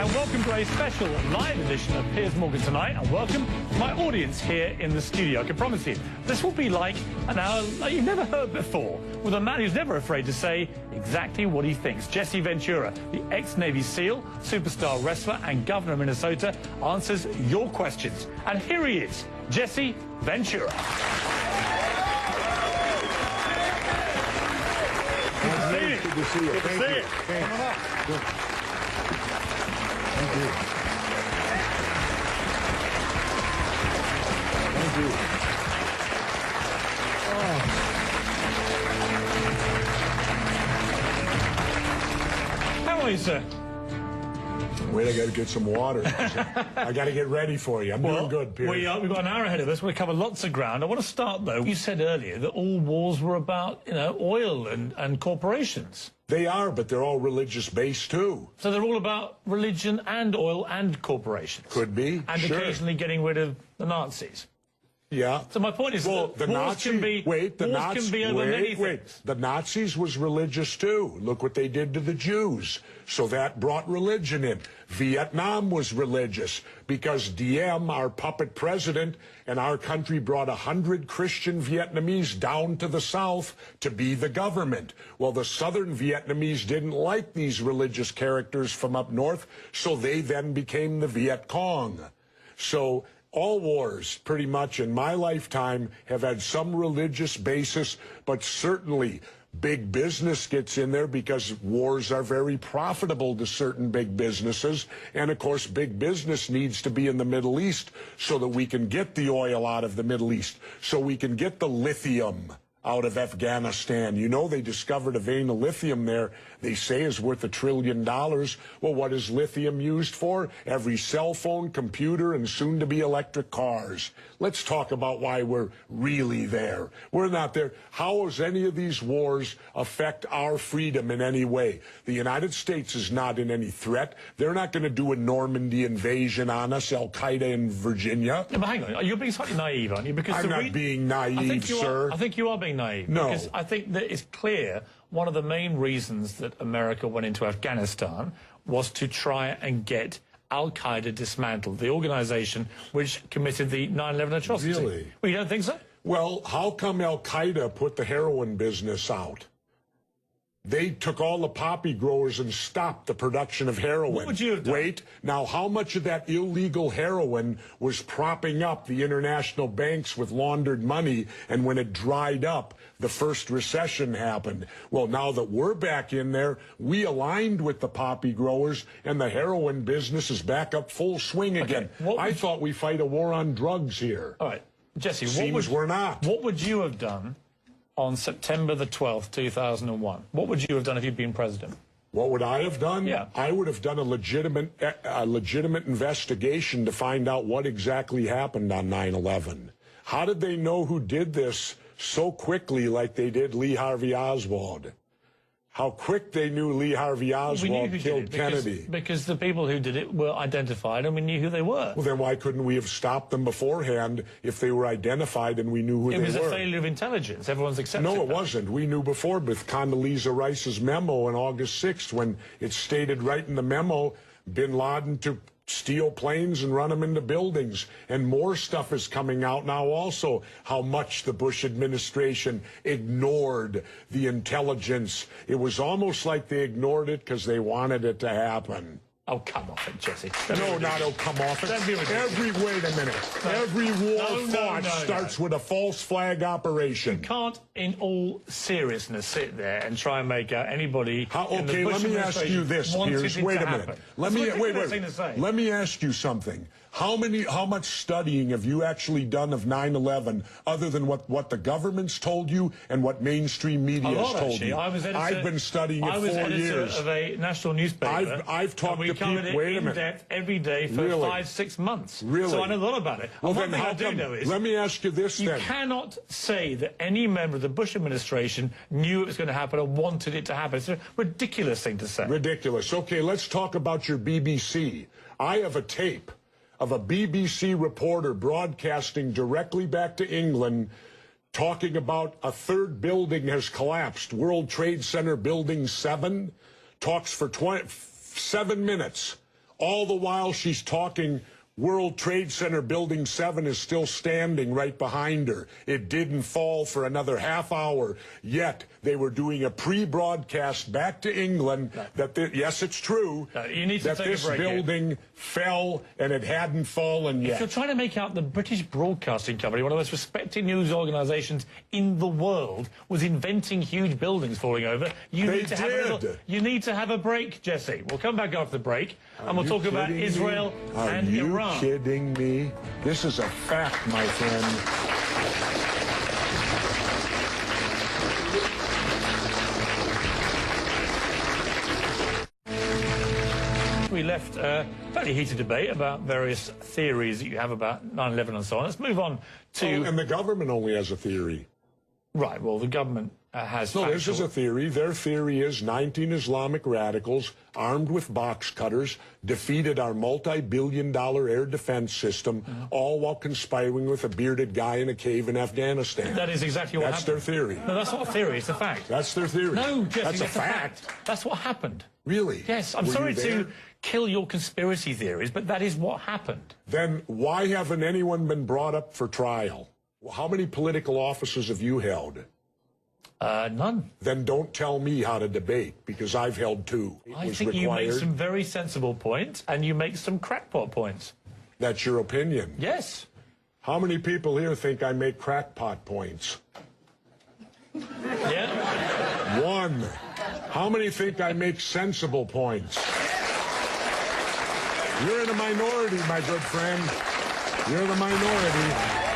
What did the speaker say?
And welcome to a special live edition of Piers Morgan Tonight, and welcome to my audience here in the studio. I can promise you, this will be like an hour like you've never heard before, with a man who's never afraid to say exactly what he thinks. Jesse Ventura, the ex-Navy SEAL, superstar wrestler and governor of Minnesota, answers your questions. And here he is, Jesse Ventura. Good to see you. Good to see you. Come on up. Good. Thank you. Thank you. How are you, sir? Wait, I got to get some water. I got to get ready for you. I'm doing good, Piers. We've got an hour ahead of us. We'll cover lots of ground. I want to start, though. You said earlier that all wars were about, oil and corporations. They are, but they're all religious-based, too. So they're all about religion and oil and corporations. Could be, and sure. occasionally getting rid of the Nazis. Yeah. So my point is that the wars can be over many things. The Nazis was religious too. Look what they did to the Jews. So that brought religion in. Vietnam was religious because Diem, our puppet president, and our country brought 100 Christian Vietnamese down to the south to be the government. Well, the southern Vietnamese didn't like these religious characters from up north, so they then became the Viet Cong. So all wars, pretty much in my lifetime, have had some religious basis, but certainly big business gets in there because wars are very profitable to certain big businesses. And, of course, big business needs to be in the Middle East so that we can get the oil out of the Middle East, so we can get the lithium out of Afghanistan. You know, they discovered a vein of lithium there they say is worth $1 trillion. Well, what is lithium used for? Every cell phone, computer, and soon-to-be electric cars. Let's talk about why we're really there. We're not there. How does any of these wars affect our freedom in any way? The United States is not in any threat. They're not going to do a Normandy invasion on us, Al-Qaeda in Virginia. No, but hang on, you're being slightly naive, aren't you? Because I'm not being naive, sir. I think you are being naive. No. Because I think that it's clear one of the main reasons that America went into Afghanistan was to try and get Al-Qaeda dismantled, the organization which committed the 9/11 atrocity. Really? Well, you don't think so? Well, how come Al-Qaeda put the heroin business out? They took all the poppy growers and stopped the production of heroin. What would you have done? Wait, now how much of that illegal heroin was propping up the international banks with laundered money, and when it dried up, the first recession happened? Well, now that we're back in there, we aligned with the poppy growers, and the heroin business is back up full swing again. I thought we fight a war on drugs here. All right, Jesse, we're not. What would you have done on September the 12th, 2001? What would you have done if you'd been president? What would I have done? Yeah. I would have done a legitimate investigation to find out what exactly happened on 9/11. How did they know who did this so quickly like they did Lee Harvey Oswald? How quick they knew Lee Harvey Oswald killed Kennedy. Because the people who did it were identified and we knew who they were. Well, then why couldn't we have stopped them beforehand if they were identified and we knew who they were? It was a failure of intelligence. Everyone's accepted No, it that. wasn't. We knew before with Condoleezza Rice's memo on August 6th when it stated right in the memo, bin Laden to steal planes and run them into buildings. And more stuff is coming out now also, how much the Bush administration ignored the intelligence. It was almost like they ignored it because they wanted it to happen. Oh, come off it, Jesse. No, not oh, come off it. Wait a minute. No. Every war fought starts with a false flag operation. You can't, in all seriousness, sit there and try and make out anybody. Okay, let me ask you this, Piers. Wait a minute. Let me ask you something. How much studying have you actually done of 9/11 other than what the government's told you and what mainstream media has told you? I've been studying it 4 years. I was editor of a national newspaper. I've talked to people. Wait a minute. Depth every day for 5-6 months. Really? So I know a lot about it. Well, one thing I do know is, let me ask you this then. You cannot say that any member of the Bush administration knew it was going to happen or wanted it to happen. It's a ridiculous thing to say. Ridiculous. Okay, let's talk about your BBC. I have a tape of a BBC reporter broadcasting directly back to England talking about a third building has collapsed. World Trade Center Building 7 talks for 7 minutes. All the while she's talking, World Trade Center Building 7 is still standing right behind her. It didn't fall for another half hour, yet they were doing a pre-broadcast back to England that, yes, it's true, you need to that this building fell and it hadn't fallen yet. If you're trying to make out the British Broadcasting Company, one of the most respected news organisations in the world, was inventing huge buildings falling over, you need to have a break, Jesse. We'll come back after the break and we'll talk about Israel and Iran. Are you kidding me? This is a fact, my friend. We left a fairly heated debate about various theories that you have about 9/11 and so on. Let's move on to... Oh, and the government only has a theory. Right, well, the government has... No, this is a theory. Their theory is 19 Islamic radicals armed with box cutters defeated our multi-billion-dollar air defense system, all while conspiring with a bearded guy in a cave in Afghanistan. That is exactly what happened. That's their theory. No, that's not a theory, it's a fact. That's their theory. No, Jesse, that's a fact. That's what happened. Really? Yes, I'm sorry to kill your conspiracy theories, but that is what happened. Then why haven't anyone been brought up for trial? Well, how many political offices have you held? None. Then don't tell me how to debate, because I've held 2. I think you make some very sensible points, and you make some crackpot points. That's your opinion? Yes. How many people here think I make crackpot points? Yeah. 1. How many think I make sensible points? You're in a minority, my good friend. You're the minority.